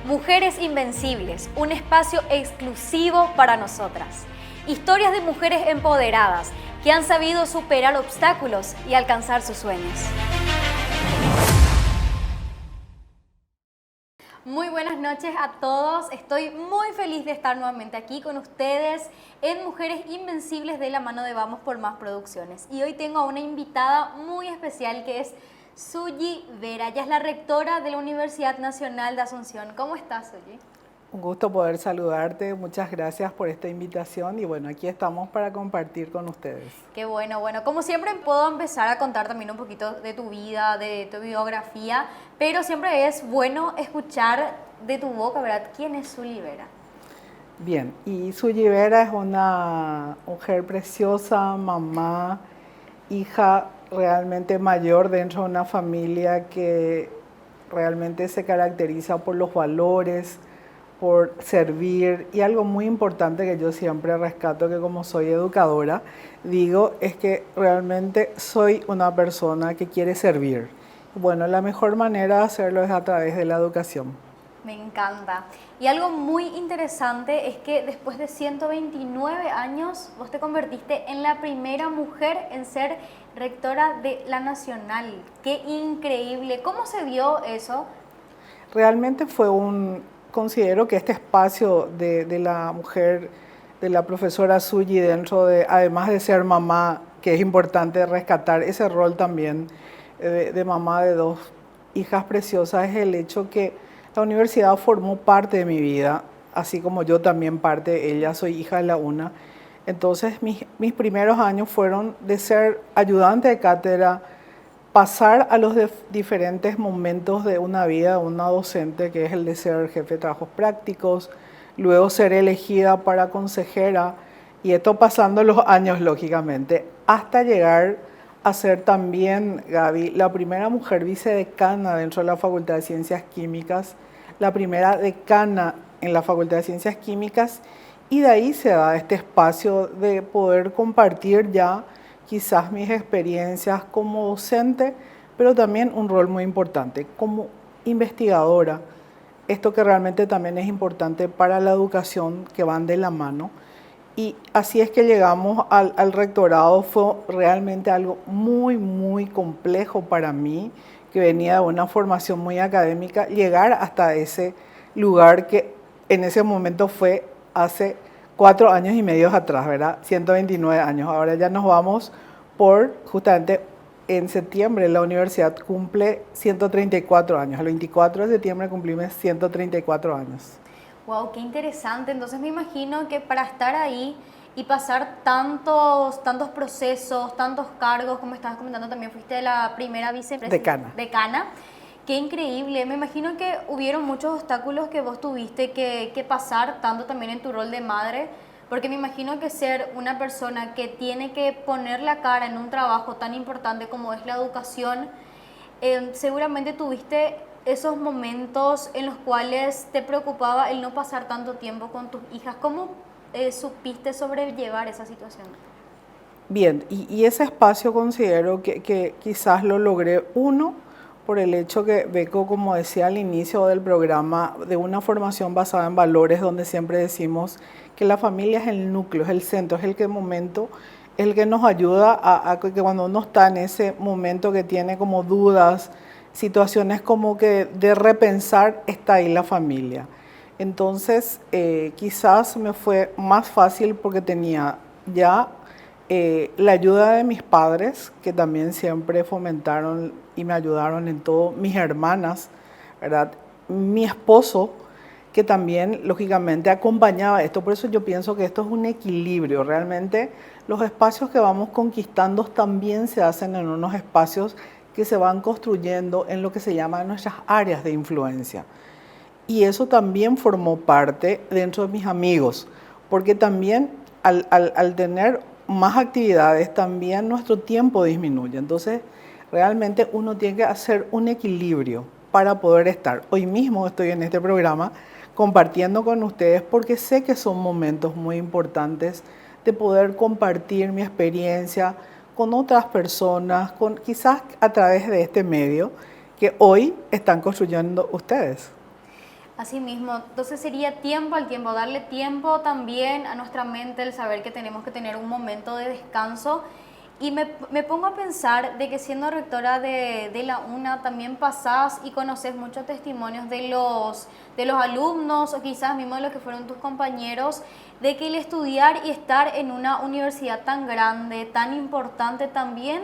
Mujeres Invencibles, un espacio exclusivo para nosotras. Historias de mujeres empoderadas que han sabido superar obstáculos y alcanzar sus sueños. Muy buenas noches a todos. Estoy muy feliz de estar nuevamente aquí con ustedes en Mujeres Invencibles de la mano de Vamos por Más Producciones. Y hoy tengo a una invitada muy especial que es Suyi Vera. Ella es la rectora de la Universidad Nacional de Asunción. ¿Cómo estás, Suyi? Un gusto poder saludarte, muchas gracias por esta invitación y bueno, aquí estamos para compartir con ustedes. Qué bueno, como siempre puedo empezar a contar también un poquito de tu vida, de tu biografía, pero siempre es bueno escuchar de tu boca, ¿verdad? ¿Quién es Suyi Vera? Bien, y Suyi Vera es una mujer preciosa, mamá, hija realmente mayor dentro de una familia que realmente se caracteriza por los valores, por servir, y algo muy importante que yo siempre rescato, que como soy educadora, digo, es que realmente soy una persona que quiere servir. Bueno, la mejor manera de hacerlo es a través de la educación. Me encanta. Y algo muy interesante es que después de 129 años, vos te convertiste en la primera mujer en ser rectora de la Nacional. ¡Qué increíble! ¿Cómo se dio eso? Realmente considero que este espacio de la mujer, de la profesora Suyi, dentro de, además de ser mamá, que es importante rescatar ese rol también de mamá de dos hijas preciosas, es el hecho que la universidad formó parte de mi vida, así como yo también parte de ella, soy hija de la UNA. Entonces mis primeros años fueron de ser ayudante de cátedra, pasar a los diferentes momentos de una vida, una docente, que es el de ser jefe de trabajos prácticos, luego ser elegida para consejera, y esto pasando los años, lógicamente, hasta llegar a ser también, Gaby, la primera mujer vicedecana dentro de la Facultad de Ciencias Químicas, la primera decana en la Facultad de Ciencias Químicas, y de ahí se da este espacio de poder compartir ya quizás mis experiencias como docente, pero también un rol muy importante como investigadora. Esto que realmente también es importante para la educación, que van de la mano. Y así es que llegamos al rectorado. Fue realmente algo muy, muy complejo para mí, que venía de una formación muy académica, llegar hasta ese lugar que en ese momento fue hace 4 años y medio atrás, ¿verdad? 129 años. Ahora ya nos vamos justamente en septiembre la universidad cumple 134 años. El 24 de septiembre cumplimos 134 años. Wow, qué interesante. Entonces me imagino que para estar ahí y pasar tantos procesos, tantos cargos, como estabas comentando, también fuiste la primera vicepresidenta. Decana. Qué increíble. Me imagino que hubieron muchos obstáculos que vos tuviste que pasar, tanto también en tu rol de madre, porque me imagino que ser una persona que tiene que poner la cara en un trabajo tan importante como es la educación, seguramente tuviste esos momentos en los cuales te preocupaba el no pasar tanto tiempo con tus hijas. ¿Cómo supiste sobrellevar esa situación? Bien, y ese espacio considero que quizás lo logré, por el hecho que vengo, como decía al inicio del programa, de una formación basada en valores, donde siempre decimos que la familia es el núcleo, es el centro, es el que nos ayuda a que cuando uno está en ese momento que tiene como dudas, situaciones como que de repensar, está ahí la familia. Entonces, quizás me fue más fácil porque tenía ya la ayuda de mis padres, que también siempre fomentaron y me ayudaron en todo, mis hermanas, ¿verdad? Mi esposo, que también lógicamente acompañaba esto. Por eso yo pienso que esto es un equilibrio. Realmente los espacios que vamos conquistando también se hacen en unos espacios que se van construyendo en lo que se llaman nuestras áreas de influencia. Y eso también formó parte dentro de mis amigos, porque también al tener más actividades, también nuestro tiempo disminuye. Entonces, realmente uno tiene que hacer un equilibrio para poder estar. Hoy mismo estoy en este programa compartiendo con ustedes porque sé que son momentos muy importantes de poder compartir mi experiencia con otras personas, quizás a través de este medio que hoy están construyendo ustedes. Así mismo, entonces sería tiempo al tiempo, darle tiempo también a nuestra mente, el saber que tenemos que tener un momento de descanso. Y me pongo a pensar de que siendo rectora de la UNA también pasás y conoces muchos testimonios de los alumnos o quizás mismo de los que fueron tus compañeros, de que el estudiar y estar en una universidad tan grande, tan importante también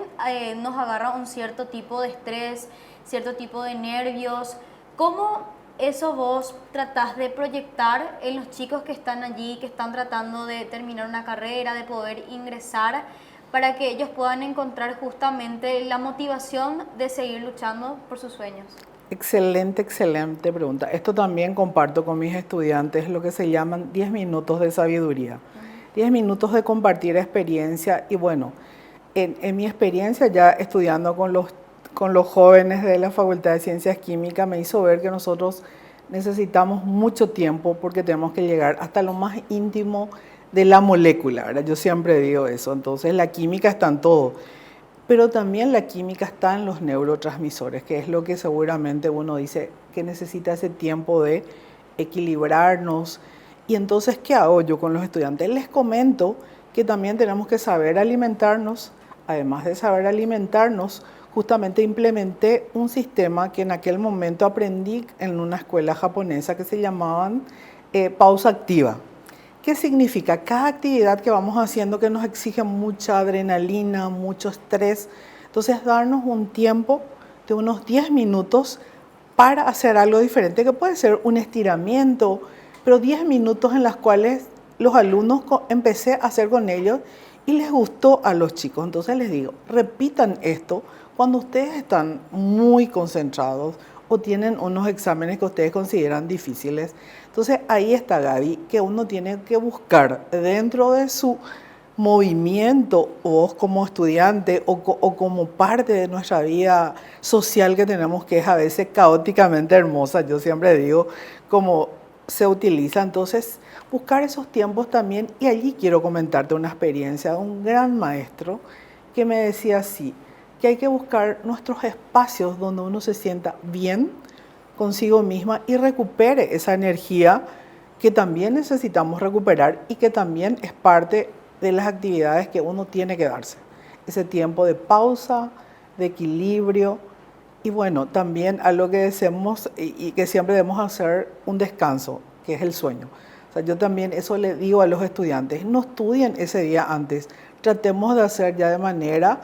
nos agarra un cierto tipo de estrés, cierto tipo de nervios. ¿Cómo eso vos tratás de proyectar en los chicos que están allí, que están tratando de terminar una carrera, de poder ingresar, para que ellos puedan encontrar justamente la motivación de seguir luchando por sus sueños? Excelente, excelente pregunta. Esto también comparto con mis estudiantes, lo que se llaman 10 minutos de sabiduría. 10 minutos de compartir experiencia y bueno, en mi experiencia ya estudiando con los jóvenes de la Facultad de Ciencias Químicas me hizo ver que nosotros necesitamos mucho tiempo porque tenemos que llegar hasta lo más íntimo de la molécula, ¿verdad? Yo siempre digo eso, entonces la química está en todo, pero también la química está en los neurotransmisores, que es lo que seguramente uno dice que necesita ese tiempo de equilibrarnos. Y entonces, ¿qué hago yo con los estudiantes? Les comento que también tenemos que saber alimentarnos. Además de saber alimentarnos, justamente implementé un sistema que en aquel momento aprendí en una escuela japonesa que se llamaban pausa activa. ¿Qué significa? Cada actividad que vamos haciendo que nos exige mucha adrenalina, mucho estrés, entonces darnos un tiempo de unos 10 minutos para hacer algo diferente, que puede ser un estiramiento, pero 10 minutos en las cuales los alumnos empecé a hacer con ellos y les gustó a los chicos. Entonces les digo, repitan esto cuando ustedes están muy concentrados o tienen unos exámenes que ustedes consideran difíciles. Entonces ahí está, Gaby, que uno tiene que buscar dentro de su movimiento, vos como estudiante o como parte de nuestra vida social que tenemos, que es a veces caóticamente hermosa, yo siempre digo, como se utiliza. Entonces, buscar esos tiempos también. Y allí quiero comentarte una experiencia de un gran maestro que me decía así, que hay que buscar nuestros espacios donde uno se sienta bien consigo misma y recupere esa energía que también necesitamos recuperar y que también es parte de las actividades que uno tiene que darse. Ese tiempo de pausa, de equilibrio y bueno, también algo que deseamos y que siempre debemos hacer un descanso, que es el sueño. O sea, yo también eso le digo a los estudiantes, no estudien ese día antes, tratemos de hacer ya de manera.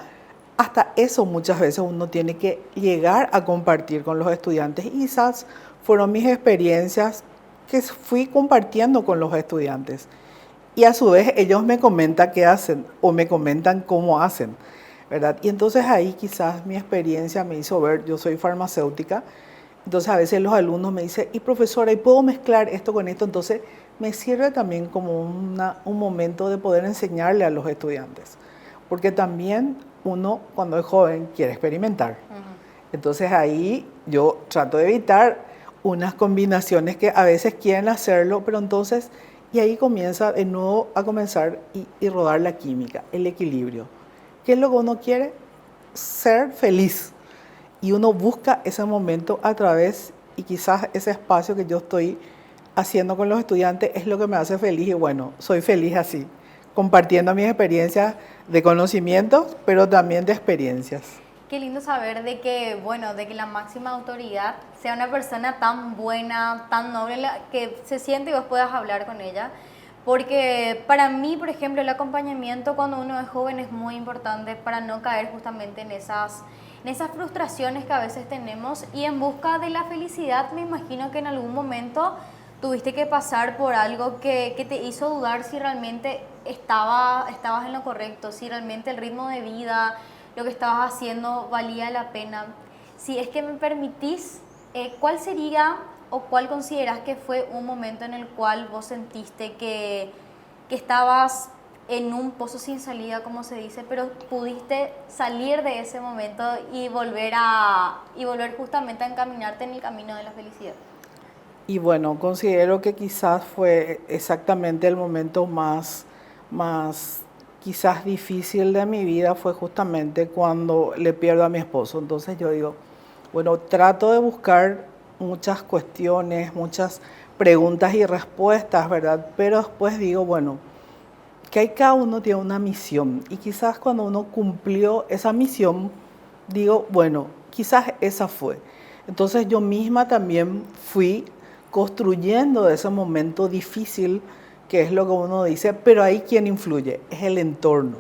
Hasta eso muchas veces uno tiene que llegar a compartir con los estudiantes y quizás fueron mis experiencias que fui compartiendo con los estudiantes y a su vez ellos me comentan qué hacen o me comentan cómo hacen, ¿verdad? Y entonces ahí quizás mi experiencia me hizo ver, yo soy farmacéutica, entonces a veces los alumnos me dicen, y profesora, ¿y puedo mezclar esto con esto? Entonces me sirve también como un momento de poder enseñarle a los estudiantes, porque también uno cuando es joven quiere experimentar. Entonces ahí yo trato de evitar unas combinaciones que a veces quieren hacerlo, pero entonces, y ahí comienza de nuevo a comenzar y rodar la química, el equilibrio. ¿Qué es lo que uno quiere? Ser feliz. Y uno busca ese momento a través, y quizás ese espacio que yo estoy haciendo con los estudiantes es lo que me hace feliz y bueno, soy feliz así, compartiendo mis experiencias de conocimientos, pero también de experiencias. Qué lindo saber de que, bueno, de que la máxima autoridad sea una persona tan buena, tan noble, que se siente y vos puedas hablar con ella. Porque para mí, por ejemplo, el acompañamiento cuando uno es joven es muy importante para no caer justamente en esas frustraciones que a veces tenemos y en busca de la felicidad. Me imagino que en algún momento tuviste que pasar por algo que te hizo dudar si realmente estabas en lo correcto, si realmente el ritmo de vida, lo que estabas haciendo valía la pena. Si es que me permitís, ¿cuál sería o cuál consideras que fue un momento en el cual vos sentiste que estabas en un pozo sin salida, como se dice, pero pudiste salir de ese momento y volver justamente a encaminarte en el camino de la felicidad? Y bueno, considero que quizás fue exactamente el momento más quizás difícil de mi vida, fue justamente cuando le pierdo a mi esposo. Entonces yo digo, bueno, trato de buscar muchas cuestiones, muchas preguntas y respuestas, ¿verdad? Pero después digo, bueno, que hay cada uno tiene una misión y quizás cuando uno cumplió esa misión, digo, bueno, quizás esa fue. Entonces yo misma también fui construyendo ese momento difícil, que es lo que uno dice, pero ahí quien influye es el entorno,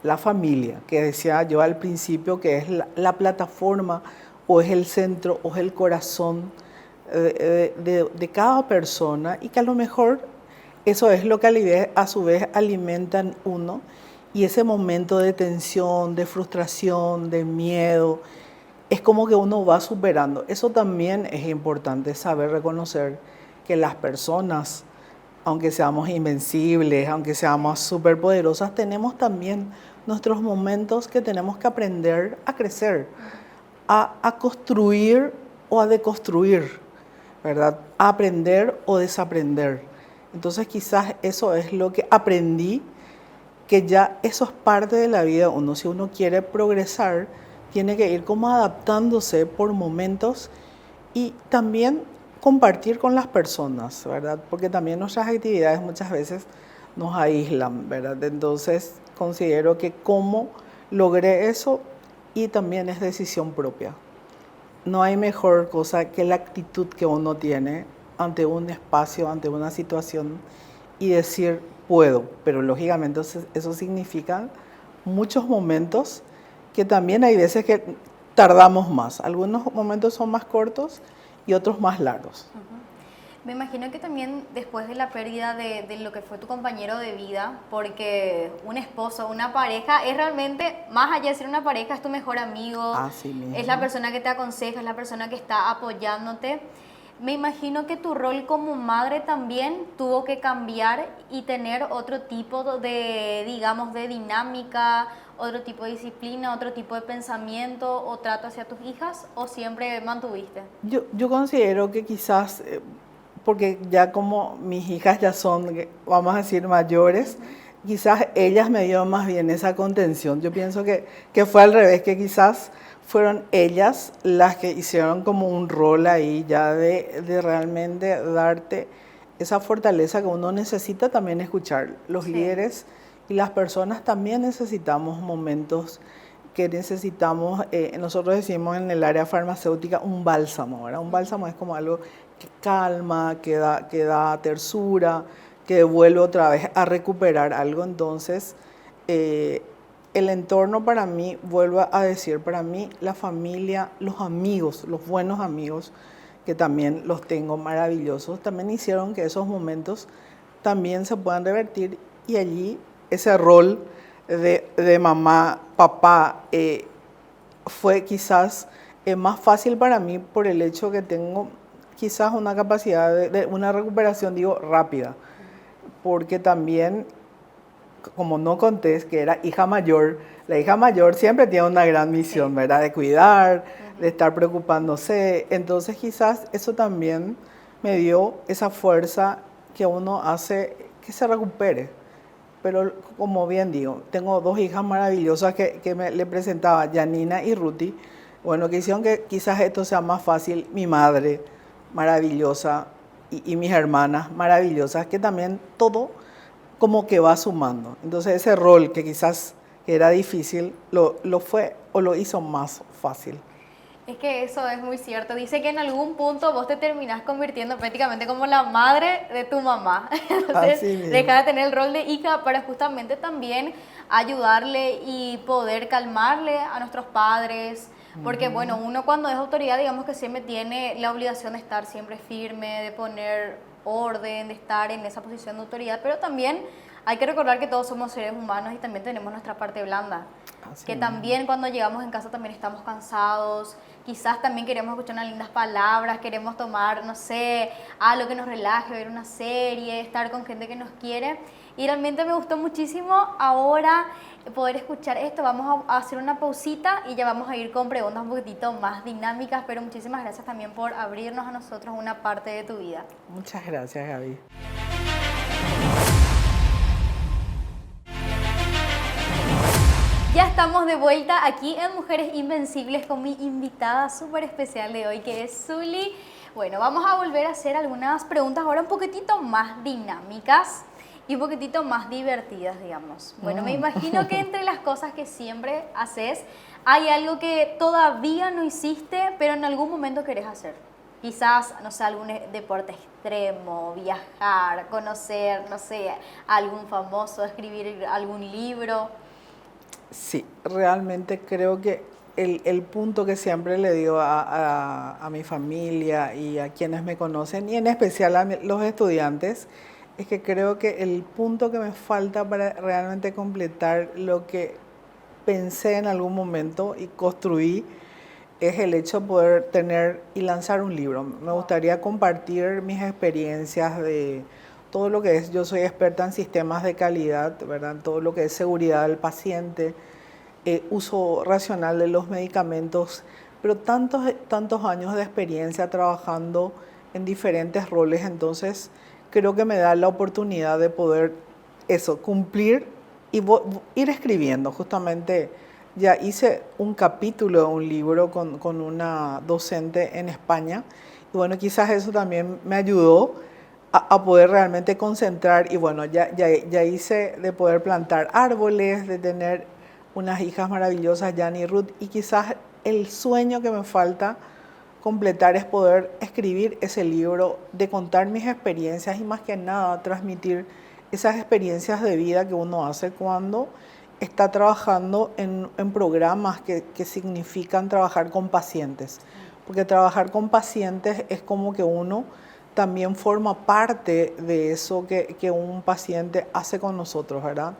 la familia, que decía yo al principio que es la plataforma o es el centro o es el corazón de cada persona y que a lo mejor eso es lo que a su vez alimenta en uno y ese momento de tensión, de frustración, de miedo, es como que uno va superando. Eso también es importante, saber reconocer que las personas, aunque seamos invencibles, aunque seamos superpoderosas, tenemos también nuestros momentos que tenemos que aprender a crecer, a construir o a deconstruir, ¿verdad? A aprender o desaprender. Entonces quizás eso es lo que aprendí, que ya eso es parte de la vida. Uno, si uno quiere progresar, tiene que ir como adaptándose por momentos y también compartir con las personas, ¿verdad? Porque también nuestras actividades muchas veces nos aíslan, ¿verdad? Entonces considero que cómo logré eso y también es decisión propia. No hay mejor cosa que la actitud que uno tiene ante un espacio, ante una situación y decir puedo, pero lógicamente eso significa muchos momentos que también hay veces que tardamos más. Algunos momentos son más cortos y otros más largos. Me imagino que también después de la pérdida de lo que fue tu compañero de vida, porque un esposo, una pareja, es realmente, más allá de ser una pareja, es tu mejor amigo, Así mismo. es la persona que te aconseja, es la persona que está apoyándote. Me imagino que tu rol como madre también tuvo que cambiar y tener otro tipo de, digamos, de dinámica, otro tipo de disciplina, otro tipo de pensamiento o trato hacia tus hijas, ¿o siempre mantuviste? Yo considero que quizás, porque ya como mis hijas ya son, vamos a decir, mayores, quizás ellas me dieron más bien esa contención. Yo pienso que fue al revés, que quizás fueron ellas las que hicieron como un rol ahí ya de realmente darte esa fortaleza que uno necesita también escuchar. Los líderes y las personas también necesitamos momentos que necesitamos, nosotros decimos en el área farmacéutica, un bálsamo, ¿verdad? Un bálsamo es como algo que calma, que da tersura, que vuelve otra vez a recuperar algo. Entonces, el entorno para mí, vuelvo a decir, para mí la familia, los amigos, los buenos amigos, que también los tengo maravillosos, también hicieron que esos momentos también se puedan revertir y allí ese rol de mamá, papá, fue quizás más fácil para mí por el hecho que tengo quizás una capacidad de una recuperación, digo, rápida, porque también, como no conté, que era hija mayor, la hija mayor siempre tiene una gran misión, ¿verdad? De cuidar, de estar preocupándose, entonces quizás eso también me dio esa fuerza que uno hace que se recupere. Pero como bien digo, tengo dos hijas maravillosas que le presentaba, Janina y Ruti. Bueno, que hicieron que quizás esto sea más fácil. Mi madre, maravillosa, y mis hermanas maravillosas, que también todo como que va sumando. Entonces ese rol que quizás era difícil, lo fue o lo hizo más fácil. Es que eso es muy cierto. Dice que en algún punto vos te terminás convirtiendo prácticamente como la madre de tu mamá. Entonces, dejar de tener el rol de hija para justamente también ayudarle y poder calmarle a nuestros padres. Porque, bueno, uno cuando es autoridad, digamos que siempre tiene la obligación de estar siempre firme, de poner orden, de estar en esa posición de autoridad. Pero también hay que recordar que todos somos seres humanos y también tenemos nuestra parte blanda. que también cuando llegamos en casa también estamos cansados, quizás también queremos escuchar unas lindas palabras, queremos tomar, no sé, algo que nos relaje, ver una serie, estar con gente que nos quiere. Y realmente me gustó muchísimo ahora poder escuchar esto. Vamos a hacer una pausita y ya vamos a ir con preguntas un poquitito más dinámicas, pero muchísimas gracias también por abrirnos a nosotros una parte de tu vida. Muchas gracias, Gaby. Ya estamos de vuelta aquí en Mujeres Invencibles con mi invitada súper especial de hoy, que es Zuli. Bueno, vamos a volver a hacer algunas preguntas ahora un poquitito más dinámicas y un poquitito más divertidas, digamos. Bueno, me imagino que entre las cosas que siempre haces, hay algo que todavía no hiciste, pero en algún momento querés hacer. Quizás, no sé, algún deporte extremo, viajar, conocer, no sé, algún famoso, escribir algún libro. Sí, realmente creo que el punto que siempre le digo a mi familia y a quienes me conocen, y en especial a los estudiantes, es que creo que el punto que me falta para realmente completar lo que pensé en algún momento y construí es el hecho de poder tener y lanzar un libro. Me gustaría compartir mis experiencias de todo lo que es, yo soy experta en sistemas de calidad, ¿verdad? Todo lo que es seguridad del paciente, uso racional de los medicamentos, pero tantos años de experiencia trabajando en diferentes roles, entonces creo que me da la oportunidad de poder cumplir y ir escribiendo. Justamente ya hice un capítulo de un libro con una docente en España, y bueno, quizás eso también me ayudó a poder realmente concentrar, y bueno, ya hice de poder plantar árboles, de tener unas hijas maravillosas, Jan y Ruth, y quizás el sueño que me falta completar es poder escribir ese libro, de contar mis experiencias y más que nada transmitir esas experiencias de vida que uno hace cuando está trabajando en programas que significan trabajar con pacientes. Porque trabajar con pacientes es como que uno también forma parte de eso que un paciente hace con nosotros, ¿verdad?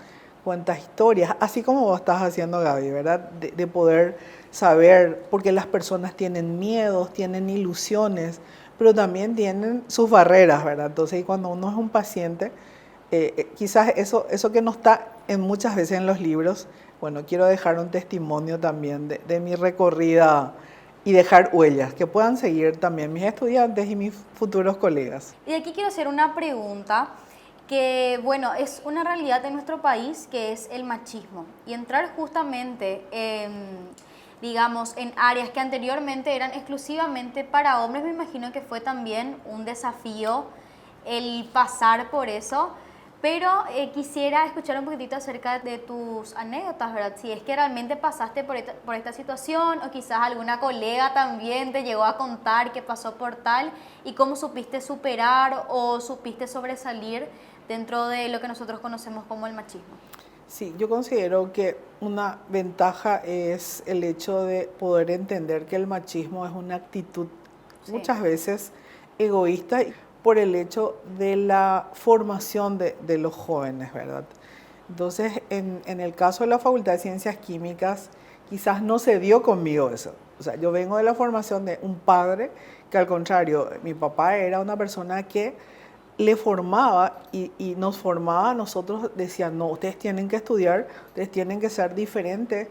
Cuenta historias, así como vos estás haciendo, Gaby, ¿verdad? De poder saber, porque las personas tienen miedos, tienen ilusiones, pero también tienen sus barreras, ¿verdad? Entonces, cuando uno es un paciente, quizás eso que no está muchas veces en los libros, bueno, quiero dejar un testimonio también de mi recorrida y dejar huellas que puedan seguir también mis estudiantes y mis futuros colegas. Y aquí quiero hacer una pregunta que, bueno, es una realidad en nuestro país, que es el machismo. Y entrar justamente digamos, en áreas que anteriormente eran exclusivamente para hombres, me imagino que fue también un desafío el pasar por eso. Pero quisiera escuchar un poquitito acerca de tus anécdotas, ¿verdad? Si es que realmente pasaste por esta situación, o quizás alguna colega también te llegó a contar que pasó por tal, y cómo supiste superar o supiste sobresalir dentro de lo que nosotros conocemos como el machismo. Sí, yo considero que una ventaja es el hecho de poder entender que el machismo es una actitud muchas veces egoísta, por el hecho de la formación de los jóvenes, ¿verdad? Entonces, en el caso de la Facultad de Ciencias Químicas, quizás no se dio conmigo eso. O sea, yo vengo de la formación de un padre que, al contrario, mi papá era una persona que le formaba y nos formaba a nosotros. Decían, no, ustedes tienen que estudiar, ustedes tienen que ser diferentes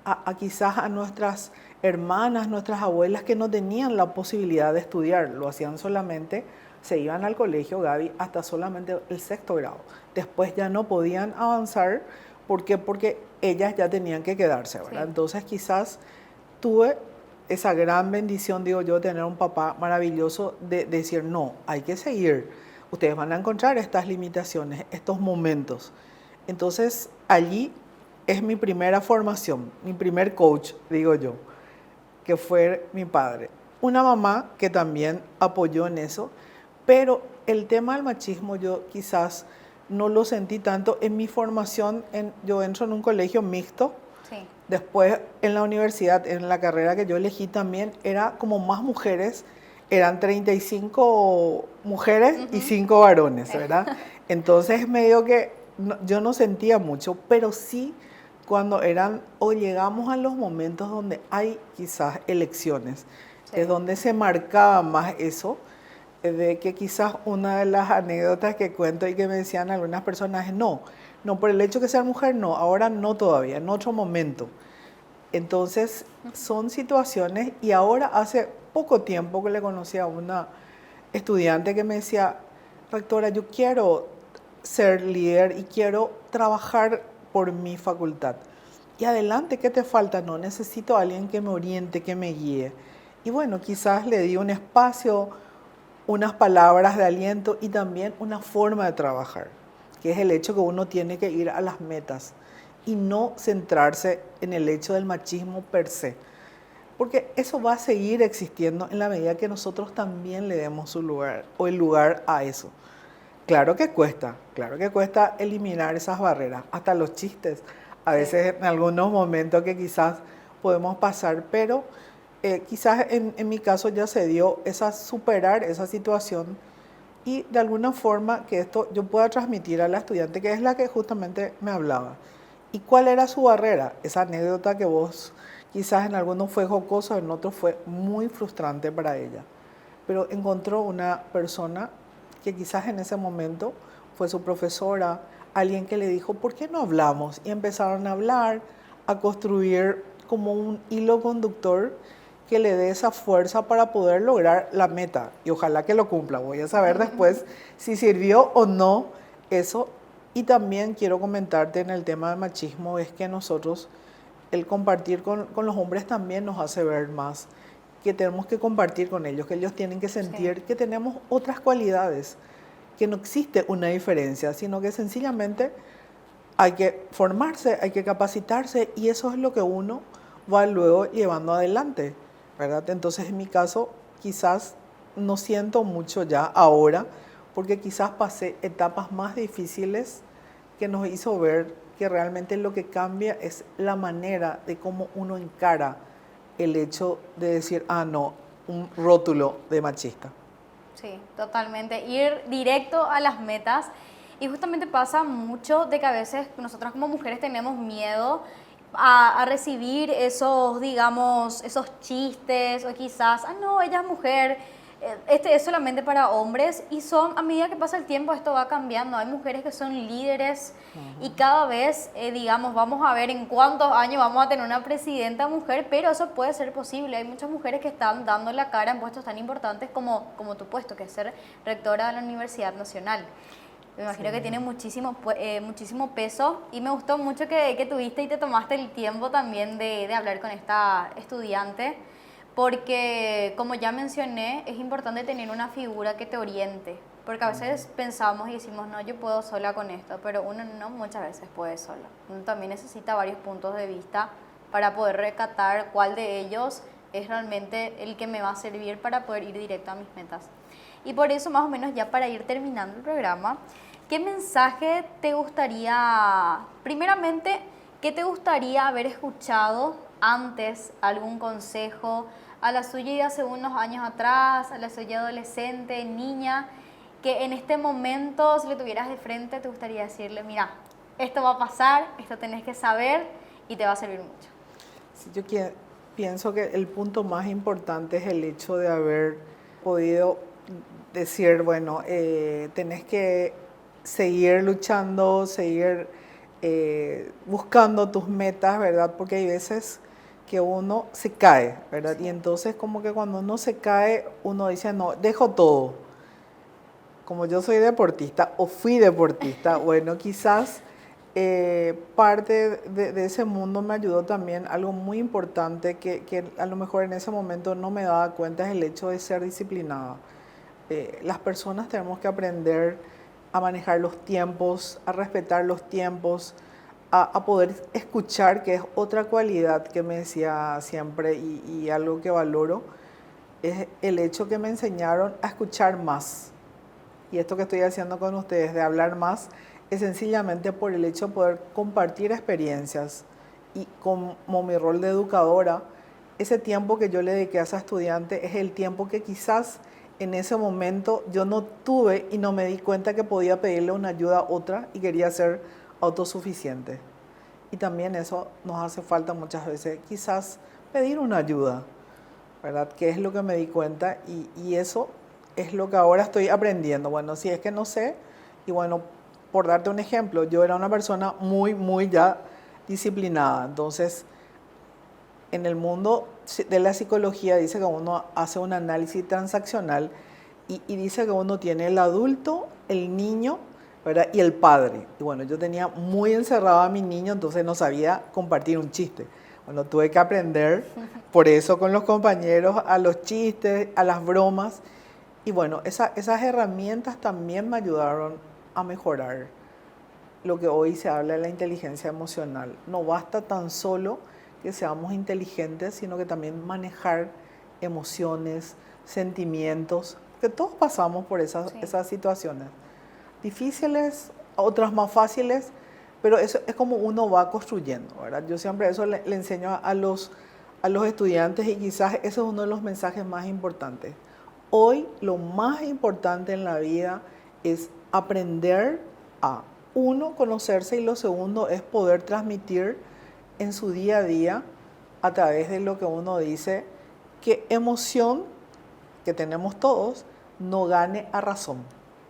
a quizás a nuestras hermanas, nuestras abuelas, que no tenían la posibilidad de estudiar, lo hacían solamente. Se iban al colegio, Gaby, hasta solamente el 6º grado. Después ya no podían avanzar. ¿Por qué? Porque ellas ya tenían que quedarse, ¿verdad? Sí. Entonces quizás tuve esa gran bendición, digo yo, de tener un papá maravilloso, de decir, no, hay que seguir. Ustedes van a encontrar estas limitaciones, estos momentos. Entonces allí es mi primera formación, mi primer coach, digo yo, que fue mi padre. Una mamá que también apoyó en eso. Pero el tema del machismo yo quizás no lo sentí tanto en mi formación. Yo entro en un colegio mixto. Sí. Después en la universidad, en la carrera que yo elegí también, era como más mujeres. Eran 35 mujeres y 5 varones, ¿verdad? Entonces medio que yo no sentía mucho, pero sí cuando eran o llegamos a los momentos donde hay quizás elecciones, es donde se marcaba más eso, de que quizás una de las anécdotas que cuento y que me decían algunas personas es no por el hecho de ser mujer, no, ahora no todavía, en otro momento. Entonces son situaciones, y ahora hace poco tiempo que le conocí a una estudiante que me decía, rectora, yo quiero ser líder y quiero trabajar por mi facultad. Y adelante, ¿qué te falta? No, necesito a alguien que me oriente, que me guíe. Y bueno, quizás le di un espacio, unas palabras de aliento y también una forma de trabajar, que es el hecho que uno tiene que ir a las metas y no centrarse en el hecho del machismo per se. Porque eso va a seguir existiendo en la medida que nosotros también le demos su lugar o el lugar a eso. Claro que cuesta eliminar esas barreras, hasta los chistes, a veces en algunos momentos que quizás podemos pasar, pero quizás en mi caso ya se dio superar esa situación y de alguna forma que esto yo pueda transmitir a la estudiante, que es la que justamente me hablaba. ¿Y cuál era su barrera? Esa anécdota que vos quizás en algunos fue jocoso, en otros fue muy frustrante para ella. Pero encontró una persona que quizás en ese momento fue su profesora, alguien que le dijo, ¿por qué no hablamos? Y empezaron a hablar, a construir como un hilo conductor que le dé esa fuerza para poder lograr la meta. Y ojalá que lo cumpla. Voy a saber después si sirvió o no eso. Y también quiero comentarte en el tema del machismo, es que nosotros, el compartir con los hombres también nos hace ver más que tenemos que compartir con ellos, que ellos tienen que sentir que tenemos otras cualidades, que no existe una diferencia, sino que sencillamente hay que formarse, hay que capacitarse y eso es lo que uno va luego llevando adelante, ¿verdad? Entonces en mi caso quizás no siento mucho ya ahora, porque quizás pasé etapas más difíciles que nos hizo ver que realmente lo que cambia es la manera de cómo uno encara el hecho de decir, no, un rótulo de machista. Sí, totalmente. Ir directo a las metas. Y justamente pasa mucho de que a veces nosotras como mujeres tenemos miedo a recibir esos, digamos, esos chistes o quizás, no, ella es mujer, este es solamente para hombres y a medida que pasa el tiempo esto va cambiando. Hay mujeres que son líderes y cada vez, digamos, vamos a ver en cuántos años vamos a tener una presidenta mujer, pero eso puede ser posible. Hay muchas mujeres que están dando la cara en puestos tan importantes como tu puesto, que es ser rectora de la Universidad Nacional. Me imagino que tiene muchísimo peso y me gustó mucho que tuviste y te tomaste el tiempo también de hablar con esta estudiante, porque como ya mencioné, es importante tener una figura que te oriente, porque a veces pensamos y decimos, no, yo puedo sola con esto, pero uno no muchas veces puede solo. Uno también necesita varios puntos de vista para poder recatar cuál de ellos es realmente el que me va a servir para poder ir directo a mis metas. Y por eso, más o menos, ya para ir terminando el programa, ¿qué mensaje te gustaría, primeramente, qué te gustaría haber escuchado antes? ¿Algún consejo a la suya de hace unos años atrás, a la suya adolescente, niña, que en este momento, si le tuvieras de frente, te gustaría decirle, mira, esto va a pasar, esto tenés que saber y te va a servir mucho? Sí, yo pienso que el punto más importante es el hecho de haber podido decir, bueno, tenés que seguir luchando, seguir buscando tus metas, ¿verdad? Porque hay veces que uno se cae, ¿verdad? Sí. Y entonces como que cuando uno se cae, uno dice, no, dejo todo. Como yo soy deportista o fui deportista, bueno, quizás parte de ese mundo me ayudó también algo muy importante que a lo mejor en ese momento no me daba cuenta, es el hecho de ser disciplinada. Las personas tenemos que aprender a manejar los tiempos, a respetar los tiempos, a poder escuchar, que es otra cualidad que me decía siempre y algo que valoro, es el hecho que me enseñaron a escuchar más. Y esto que estoy haciendo con ustedes, de hablar más, es sencillamente por el hecho de poder compartir experiencias. Y como mi rol de educadora, ese tiempo que yo le dediqué a esa estudiante es el tiempo que quizás en ese momento yo no tuve y no me di cuenta que podía pedirle una ayuda a otra y quería ser autosuficiente. y también eso nos hace falta muchas veces, quizás pedir una ayuda, ¿verdad? Que es lo que me di cuenta y eso es lo que ahora estoy aprendiendo. Bueno, si es que no sé, y bueno, por darte un ejemplo, yo era una persona muy ya disciplinada, entonces en el mundo de la psicología dice que uno hace un análisis transaccional y dice que uno tiene el adulto, el niño, ¿verdad? Y el padre. Y bueno, yo tenía muy encerrado a mi niño, entonces no sabía compartir un chiste. Bueno, tuve que aprender por eso con los compañeros a los chistes, a las bromas. Y bueno, esas herramientas también me ayudaron a mejorar lo que hoy se habla de la inteligencia emocional. No basta tan solo que seamos inteligentes, sino que también manejar emociones, sentimientos, que todos pasamos por esas situaciones. Difíciles, otras más fáciles, pero eso es como uno va construyendo, ¿verdad? Yo siempre eso le enseño a los estudiantes y quizás ese es uno de los mensajes más importantes. Hoy lo más importante en la vida es aprender a, uno, conocerse y lo segundo es poder transmitir en su día a día a través de lo que uno dice, que emoción que tenemos todos no gane a razón,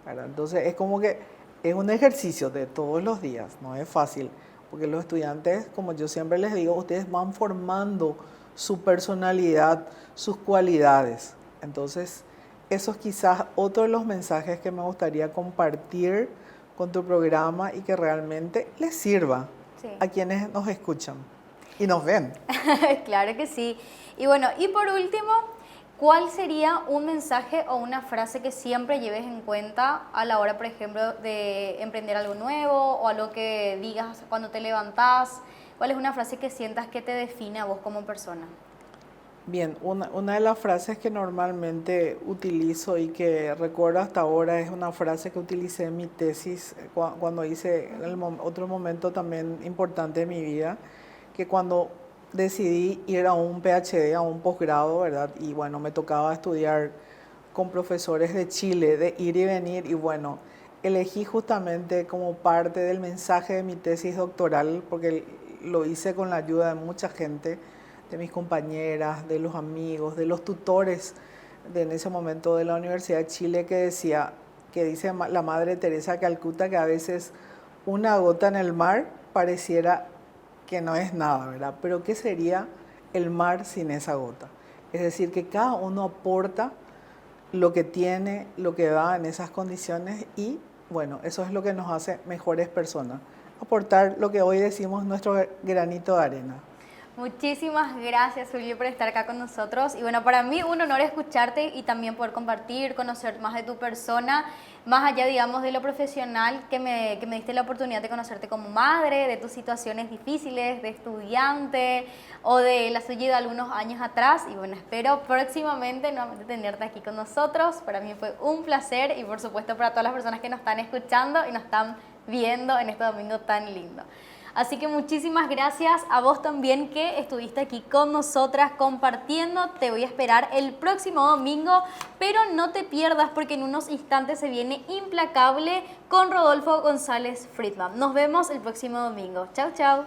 ¿verdad? Entonces es como que es un ejercicio de todos los días, no es fácil, porque los estudiantes, como yo siempre les digo, ustedes van formando su personalidad, sus cualidades. Entonces, eso es quizás otro de los mensajes que me gustaría compartir con tu programa y que realmente les sirva a quienes nos escuchan y nos ven. Claro que sí. Y bueno, y por último, ¿cuál sería un mensaje o una frase que siempre lleves en cuenta a la hora, por ejemplo, de emprender algo nuevo o algo que digas cuando te levantás? ¿Cuál es una frase que sientas que te define a vos como persona? Bien, una de las frases que normalmente utilizo y que recuerdo hasta ahora es una frase que utilicé en mi tesis cuando hice otro momento también importante de mi vida, que cuando decidí ir a un PhD, a un posgrado, ¿verdad? Y bueno, me tocaba estudiar con profesores de Chile, de ir y venir, y bueno, elegí justamente como parte del mensaje de mi tesis doctoral, porque lo hice con la ayuda de mucha gente, de mis compañeras, de los amigos, de los tutores en ese momento de la Universidad de Chile, que dice la Madre Teresa de Calcuta, que a veces una gota en el mar pareciera que no es nada, ¿verdad? Pero ¿qué sería el mar sin esa gota? Es decir, que cada uno aporta lo que tiene, lo que da en esas condiciones y, bueno, eso es lo que nos hace mejores personas. Aportar lo que hoy decimos nuestro granito de arena. Muchísimas gracias, Julio, por estar acá con nosotros. Y bueno, para mí un honor escucharte y también poder compartir, conocer más de tu persona, más allá, digamos, de lo profesional, que me diste la oportunidad de conocerte como madre, de tus situaciones difíciles, de estudiante o de la suya de algunos años atrás. Y bueno, espero próximamente nuevamente tenerte aquí con nosotros. Para mí fue un placer y por supuesto para todas las personas que nos están escuchando y nos están viendo en este domingo tan lindo. Así que muchísimas gracias a vos también que estuviste aquí con nosotras compartiendo. Te voy a esperar el próximo domingo, pero no te pierdas porque en unos instantes se viene Implacable con Rodolfo González Friedman. Nos vemos el próximo domingo. Chau, chau.